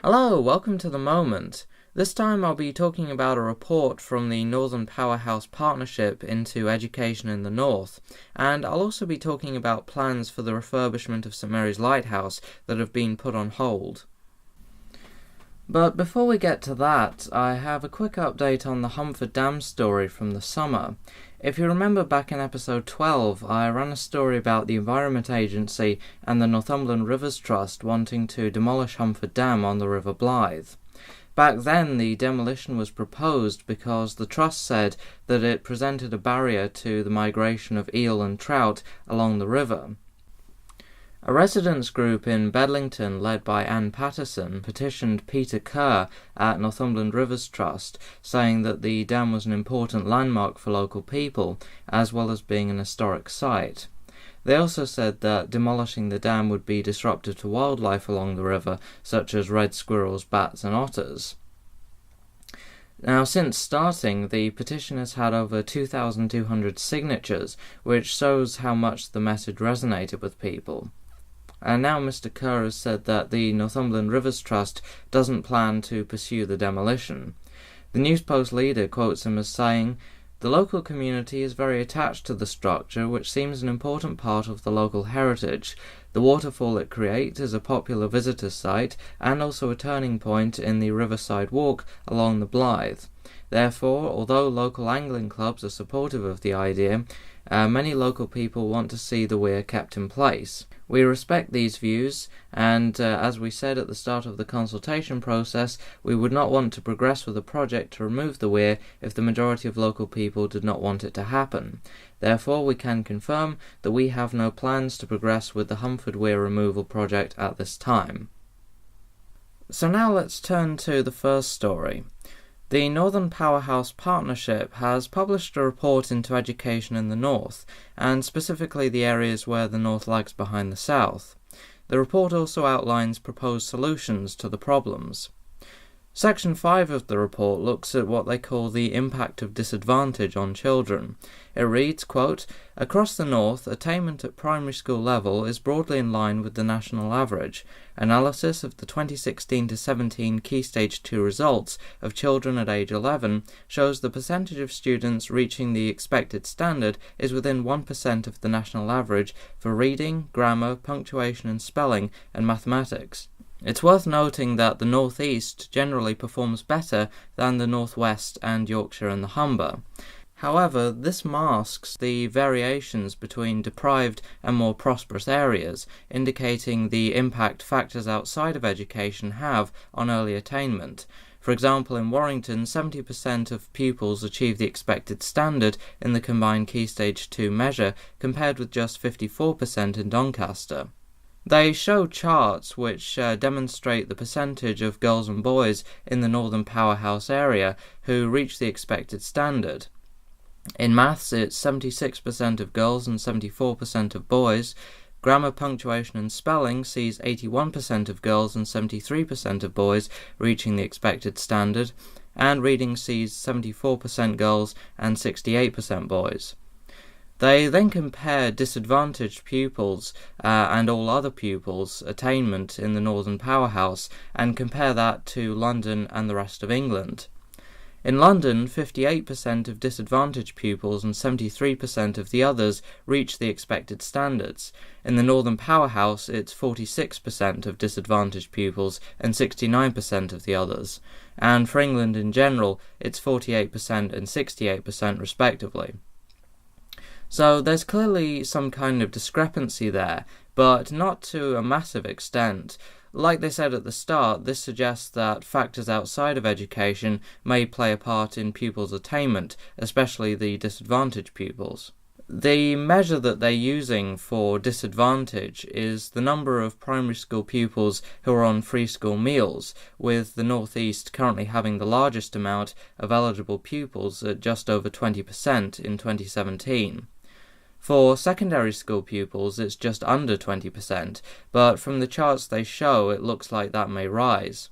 Hello, welcome to The Moment. This time I'll be talking about a report from the Northern Powerhouse Partnership into Education in the North, and I'll also be talking about plans for the refurbishment of St Mary's Lighthouse that have been put on hold. But before we get to that, I have a quick update on the Humford Dam story from the summer. If you remember back in episode 12, I ran a story about the Environment Agency and the Northumberland Rivers Trust wanting to demolish Humford Dam on the River Blythe. Back then, the demolition was proposed because the trust said that it presented a barrier to the migration of eel and trout along the river. A residents' group in Bedlington, led by Anne Patterson, petitioned Peter Kerr at Northumberland Rivers Trust, saying that the dam was an important landmark for local people, as well as being an historic site. They also said that demolishing the dam would be disruptive to wildlife along the river, such as red squirrels, bats and otters. Now, since starting, the petition has had over 2,200 signatures, which shows how much the message resonated with people. And now Mr. Kerr has said that the Northumberland Rivers Trust doesn't plan to pursue the demolition. The News Post leader quotes him as saying, "The local community is very attached to the structure, which seems an important part of the local heritage. The waterfall it creates is a popular visitor site and also a turning point in the riverside walk along the Blythe. Therefore, although local angling clubs are supportive of the idea, many local people want to see the weir kept in place. We respect these views, and as we said at the start of the consultation process, we would not want to progress with a project to remove the weir if the majority of local people did not want it to happen. Therefore, we can confirm that we have no plans to progress with the Humford Weir removal project at this time." So now let's turn to the first story. The Northern Powerhouse Partnership has published a report into education in the North, and specifically the areas where the North lags behind the South. The report also outlines proposed solutions to the problems. Section 5 of the report looks at what they call the impact of disadvantage on children. It reads, quote, "Across the North, attainment at primary school level is broadly in line with the national average. Analysis of the 2016-17 Key Stage 2 results of children at age 11 shows the percentage of students reaching the expected standard is within 1% of the national average for reading, grammar, punctuation and spelling, and mathematics. It's worth noting that the North East generally performs better than the North West and Yorkshire and the Humber. However, this masks the variations between deprived and more prosperous areas, indicating the impact factors outside of education have on early attainment. For example, in Warrington, 70% of pupils achieve the expected standard in the combined Key Stage 2 measure, compared with just 54% in Doncaster. They show charts which demonstrate the percentage of girls and boys in the Northern Powerhouse area who reach the expected standard. In maths, it's 76% of girls and 74% of boys. Grammar, punctuation and spelling sees 81% of girls and 73% of boys reaching the expected standard, and reading sees 74% girls and 68% boys. They then compare disadvantaged pupils and all other pupils' attainment in the Northern Powerhouse and compare that to London and the rest of England. In London, 58% of disadvantaged pupils and 73% of the others reach the expected standards. In the Northern Powerhouse, it's 46% of disadvantaged pupils and 69% of the others. And for England in general, it's 48% and 68% respectively. So there's clearly some kind of discrepancy there, but not to a massive extent. Like they said at the start, this suggests that factors outside of education may play a part in pupils' attainment, especially the disadvantaged pupils. The measure that they're using for disadvantage is the number of primary school pupils who are on free school meals, with the North East currently having the largest amount of eligible pupils at just over 20% in 2017. For secondary school pupils, it's just under 20%, but from the charts they show, it looks like that may rise.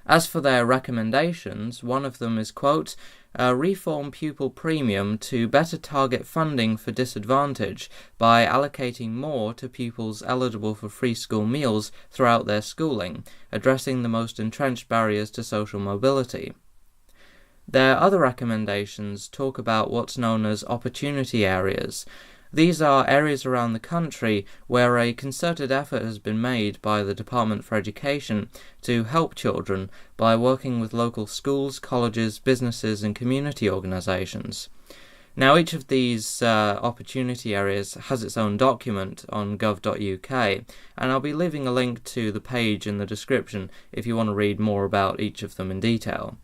As for their recommendations, one of them is, quote, a reform pupil premium to better target funding for disadvantage by allocating more to pupils eligible for free school meals throughout their schooling, addressing the most entrenched barriers to social mobility. Their other recommendations talk about what's known as opportunity areas. These are areas around the country where a concerted effort has been made by the Department for Education to help children by working with local schools, colleges, businesses and community organisations. Now, each of these opportunity areas has its own document on gov.uk, and I'll be leaving a link to the page in the description if you want to read more about each of them in detail.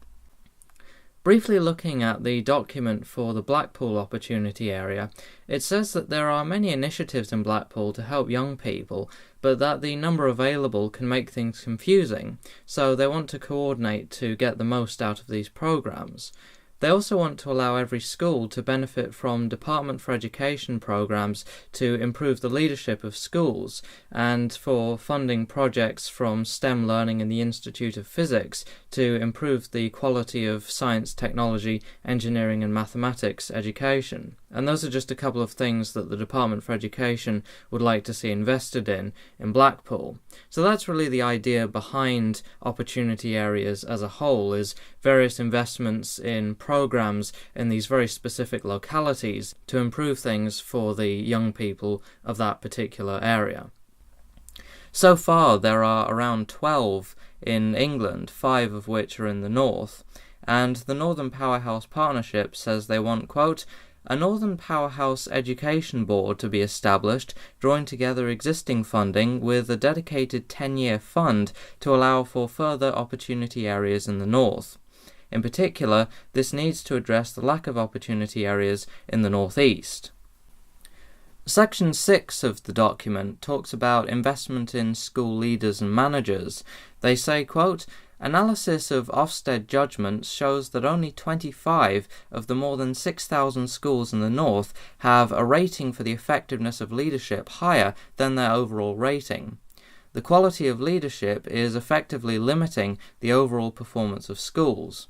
Briefly looking at the document for the Blackpool opportunity area, it says that there are many initiatives in Blackpool to help young people, but that the number available can make things confusing, so they want to coordinate to get the most out of these programs. They also want to allow every school to benefit from Department for Education programs to improve the leadership of schools, and for funding projects from STEM learning in the Institute of Physics to improve the quality of science, technology, engineering and mathematics education. And those are just a couple of things that the Department for Education would like to see invested in Blackpool. So that's really the idea behind opportunity areas as a whole, is various investments in programs in these very specific localities to improve things for the young people of that particular area. So far there are around 12 in England, 5 of which are in the north, and the Northern Powerhouse Partnership says they want, quote, a Northern Powerhouse Education Board to be established, drawing together existing funding with a dedicated 10-year fund to allow for further opportunity areas in the north. In particular, this needs to address the lack of opportunity areas in the northeast. Section 6 of the document talks about investment in school leaders and managers. They say, quote, analysis of Ofsted judgments shows that only 25 of the more than 6,000 schools in the north have a rating for the effectiveness of leadership higher than their overall rating. The quality of leadership is effectively limiting the overall performance of schools.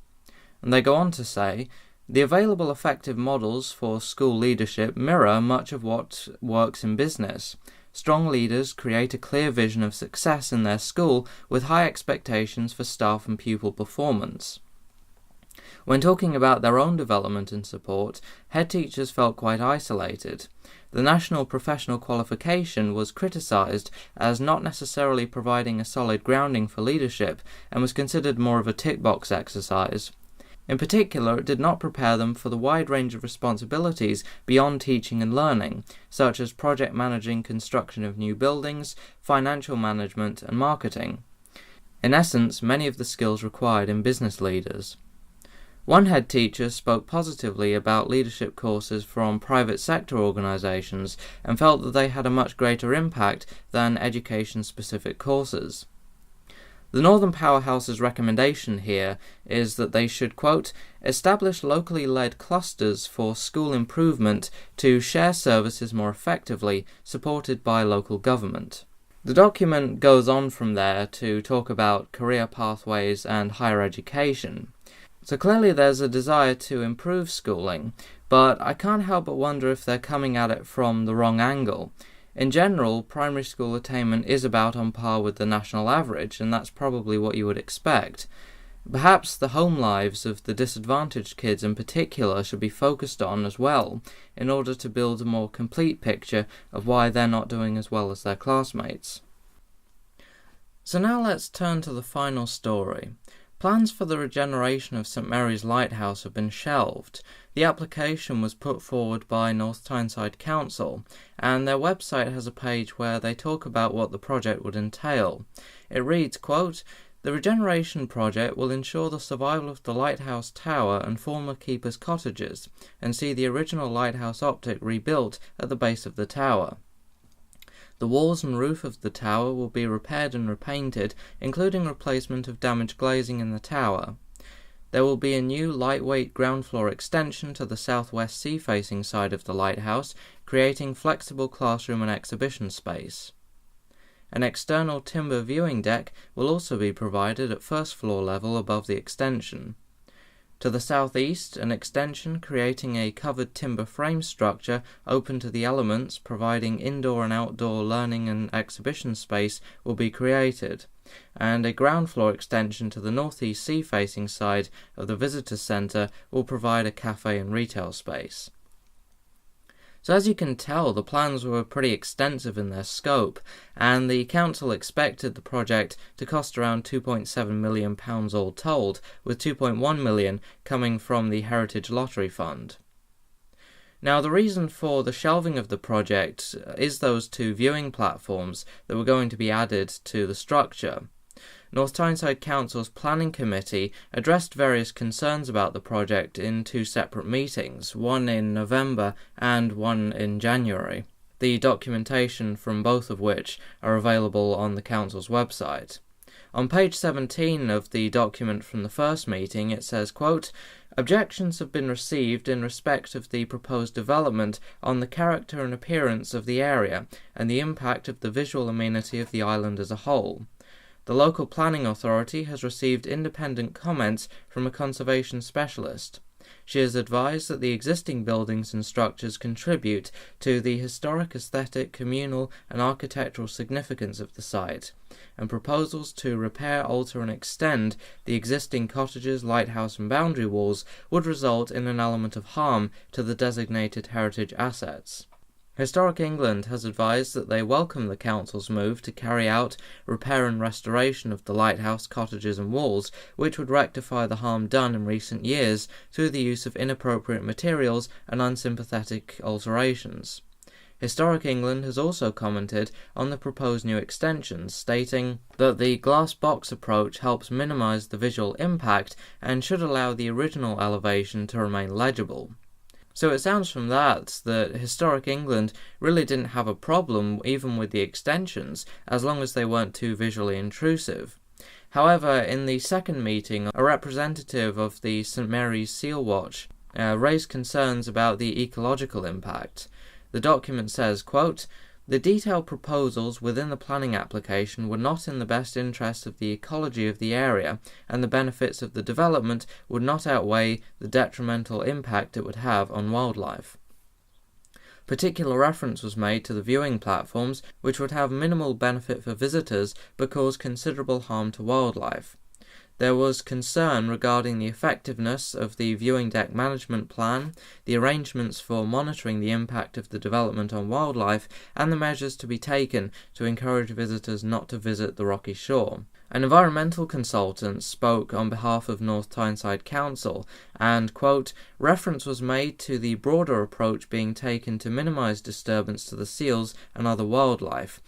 And they go on to say, the available effective models for school leadership mirror much of what works in business. Strong leaders create a clear vision of success in their school with high expectations for staff and pupil performance. When talking about their own development and support, head teachers felt quite isolated. The National Professional Qualification was criticised as not necessarily providing a solid grounding for leadership and was considered more of a tick-box exercise. In particular, it did not prepare them for the wide range of responsibilities beyond teaching and learning, such as project managing construction of new buildings, financial management and marketing. In essence, many of the skills required in business leaders. One head teacher spoke positively about leadership courses from private sector organisations and felt that they had a much greater impact than education-specific courses. The Northern Powerhouse's recommendation here is that they should, quote, establish locally led clusters for school improvement to share services more effectively, supported by local government. The document goes on from there to talk about career pathways and higher education. So clearly there's a desire to improve schooling, but I can't help but wonder if they're coming at it from the wrong angle. In general, primary school attainment is about on par with the national average, and that's probably what you would expect. Perhaps the home lives of the disadvantaged kids in particular should be focused on as well, in order to build a more complete picture of why they're not doing as well as their classmates. So now let's turn to the final story. Plans for the regeneration of St Mary's Lighthouse have been shelved. The application was put forward by North Tyneside Council, and their website has a page where they talk about what the project would entail. It reads, quote, the regeneration project will ensure the survival of the lighthouse tower and former keepers' cottages, and see the original lighthouse optic rebuilt at the base of the tower. The walls and roof of the tower will be repaired and repainted, including replacement of damaged glazing in the tower. There will be a new lightweight ground floor extension to the southwest sea-facing side of the lighthouse, creating flexible classroom and exhibition space. An external timber viewing deck will also be provided at first floor level above the extension. To the southeast, an extension creating a covered timber frame structure open to the elements, providing indoor and outdoor learning and exhibition space, will be created, and a ground floor extension to the northeast sea-facing side of the visitor centre will provide a cafe and retail space. So as you can tell, the plans were pretty extensive in their scope, and the council expected the project to cost around £2.7 million all told, with £2.1 million coming from the Heritage Lottery Fund. Now, the reason for the shelving of the project is those two viewing platforms that were going to be added to the structure. North Tyneside Council's Planning Committee addressed various concerns about the project in two separate meetings, one in November and one in January, the documentation from both of which are available on the Council's website. On page 17 of the document from the first meeting, it says, quote, "Objections have been received in respect of the proposed development on the character and appearance of the area and the impact of the visual amenity of the island as a whole. The local planning authority has received independent comments from a conservation specialist. She has advised that the existing buildings and structures contribute to the historic, aesthetic, communal and architectural significance of the site, and proposals to repair, alter and extend the existing cottages, lighthouse and boundary walls would result in an element of harm to the designated heritage assets. Historic England has advised that they welcome the Council's move to carry out repair and restoration of the lighthouse, cottages and walls, which would rectify the harm done in recent years through the use of inappropriate materials and unsympathetic alterations. Historic England has also commented on the proposed new extensions, stating that the glass box approach helps minimise the visual impact and should allow the original elevation to remain legible. So it sounds from that Historic England really didn't have a problem even with the extensions, as long as they weren't too visually intrusive. However, in the second meeting, a representative of the St Mary's Seal Watch raised concerns about the ecological impact. The document says, quote, "The detailed proposals within the planning application were not in the best interest of the ecology of the area, and the benefits of the development would not outweigh the detrimental impact it would have on wildlife. Particular reference was made to the viewing platforms, which would have minimal benefit for visitors but cause considerable harm to wildlife. There was concern regarding the effectiveness of the viewing deck management plan, the arrangements for monitoring the impact of the development on wildlife, and the measures to be taken to encourage visitors not to visit the rocky shore. An environmental consultant spoke on behalf of North Tyneside Council and, quote, "Reference was made to the broader approach being taken to minimise disturbance to the seals and other wildlife,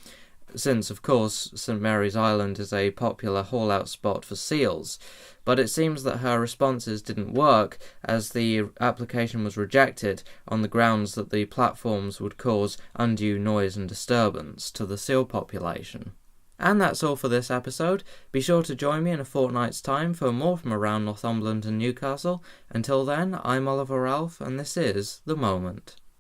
since, of course, St Mary's Island is a popular haul-out spot for seals, but it seems that her responses didn't work as the application was rejected on the grounds that the platforms would cause undue noise and disturbance to the seal population." And that's all for this episode. Be sure to join me in a fortnight's time for more from around Northumberland and Newcastle. Until then, I'm Oliver Ralph, and this is The Moment.